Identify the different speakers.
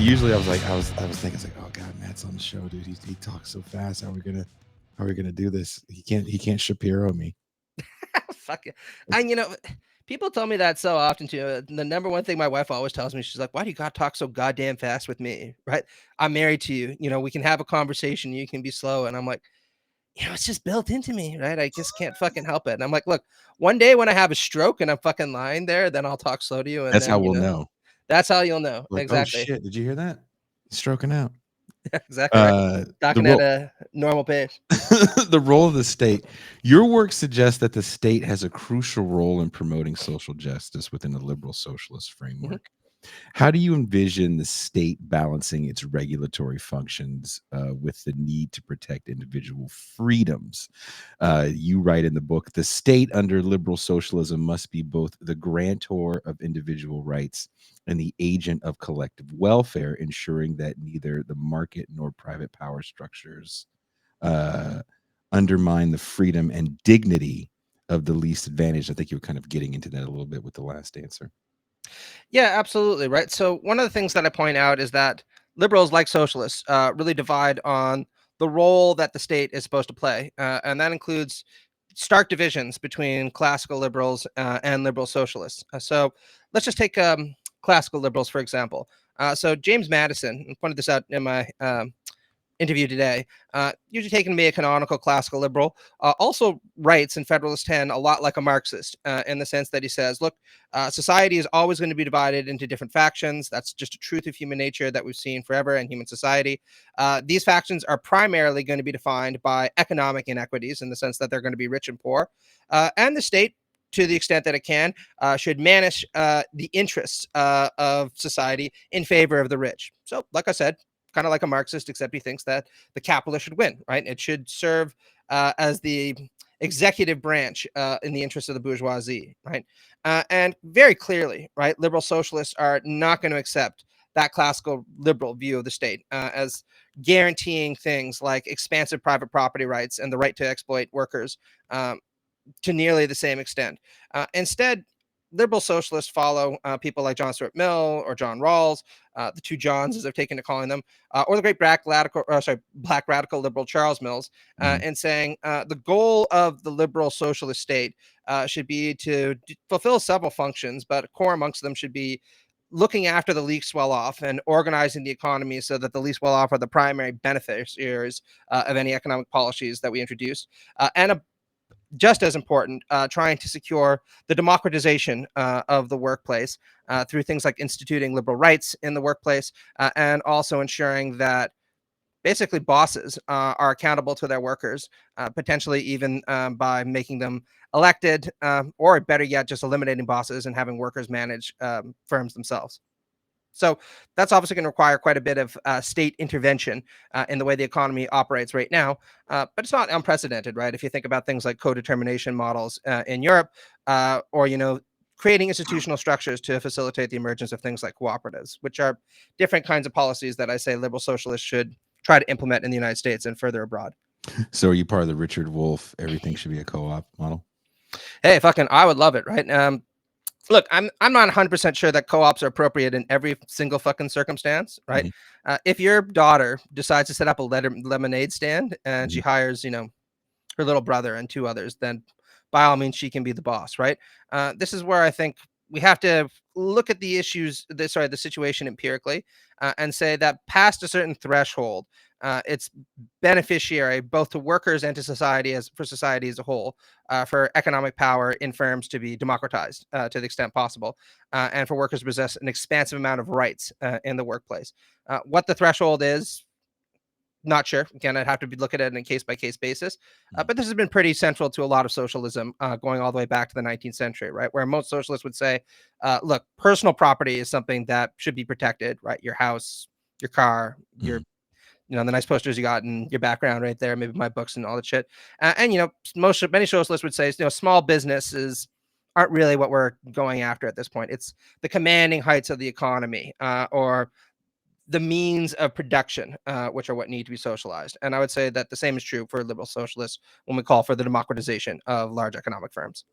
Speaker 1: usually I was thinking, it's like, oh God, Matt's on the show, dude. He talks so fast. How are we gonna do this? He can't Shapiro me.
Speaker 2: Fuck it. And people tell me that so often too. The number one thing my wife always tells me, she's like, "Why do you got to talk so goddamn fast with me?" Right? I'm married to you. We can have a conversation. You can be slow, and I'm like, it's just built into me, right? I just can't fucking help it. And I'm like, look, one day when I have a stroke and I'm fucking lying there, then I'll talk slow to you, and
Speaker 1: That's how
Speaker 2: then
Speaker 1: we'll know.
Speaker 2: that's how you'll know.
Speaker 1: Like, oh
Speaker 2: Exactly.
Speaker 1: shit, did you hear that? He's stroking out.
Speaker 2: Exactly right.
Speaker 1: The
Speaker 2: Talking at
Speaker 1: role
Speaker 2: a normal pace.
Speaker 1: the role of the state. Your work suggests that the state has a crucial role in promoting social justice within a liberal socialist
Speaker 2: Mhm.
Speaker 1: framework. How do you envision the state balancing its regulatory functions with the need to protect individual freedoms? You write in the book, the state under liberal socialism must be both the grantor of individual rights and the agent of collective welfare, ensuring that neither the market nor private power structures uh, undermine the freedom and dignity of the least advantaged. I think you were kind of getting into that a little bit with the last answer.
Speaker 2: Yeah, absolutely. Right. So one of the things that I point out is that liberals, like socialists, really divide on the role that the state is supposed to play, and that includes stark divisions between classical liberals and liberal socialists. So let's just take classical liberals for example. So James Madison, I pointed this out in my interview today, usually taken to be a canonical classical liberal, also writes in Federalist 10 a lot like a Marxist in the sense that he says, look, society is always going to be divided into different factions. That's just a truth of human nature that we've seen forever in human society. These factions are primarily going to be defined by economic inequities in the sense that they're going to be rich and poor. And the state, to the extent that it can, should manage the interests of society in favor of the rich. So, like I said, kind of like a Marxist, except he thinks that the capitalist should win, right? It should serve as the executive branch in the interest of the bourgeoisie, right? And very clearly, right, liberal socialists are not going to accept that classical liberal view of the state as guaranteeing things like expansive private property rights and the right to exploit workers to nearly the same extent. Instead, liberal socialists follow people like John Stuart Mill or John Rawls, the two Johns as I've taken to calling them, or the great black radical liberal Charles Mills,
Speaker 1: Mhm.
Speaker 2: and saying the goal of the liberal socialist state should be to fulfill several functions, but core amongst them should be looking after the least well off and organizing the economy so that the least well off are the primary beneficiaries of any economic policies that we introduce, and just as important, trying to secure the democratization of the workplace through things like instituting liberal rights in the workplace and also ensuring that basically bosses are accountable to their workers, potentially even by making them elected, or better yet, just eliminating bosses and having workers manage firms themselves. So that's obviously going to require quite a bit of state intervention in the way the economy operates right now. But it's not unprecedented, right? If you think about things like co-determination models in Europe, or creating institutional structures to facilitate the emergence of things like cooperatives, which are different kinds of policies that I say liberal socialists should try to implement in the United States and further abroad.
Speaker 1: So are you part of the Richard Wolff everything should be a co-op model?
Speaker 2: Hey, fucking, I would love it, right? Look, I'm not 100% sure that co-ops are appropriate in every single fucking circumstance, right?
Speaker 1: Mhm,
Speaker 2: If your daughter decides to set up a lemonade stand and she
Speaker 1: mhm.
Speaker 2: hires, her little brother and two others, then by all means she can be the boss, right? This is where I think we have to look at the the situation empirically, and say that past a certain threshold, it's beneficiary both to workers and to society as for society as a whole, for economic power in firms to be democratized to the extent possible, and for workers to possess an expansive amount of rights in the workplace. What the threshold is, not sure. Again, I'd have to look at it on a case by case basis.
Speaker 1: Mhm.
Speaker 2: But this has been pretty central to a lot of socialism going all the way back to the 19th century, right? Where most socialists would say, look, personal property is something that should be protected, right? Your house, your car,
Speaker 1: Mhm.
Speaker 2: the nice posters you got in your background right there, maybe my books and all that shit. And, many socialists would say, small businesses aren't really what we're going after at this point. It's the commanding heights of the economy, or the means of production, which are what need to be socialized. And I would say that the same is true for liberal socialists when we call for the democratization of large economic firms.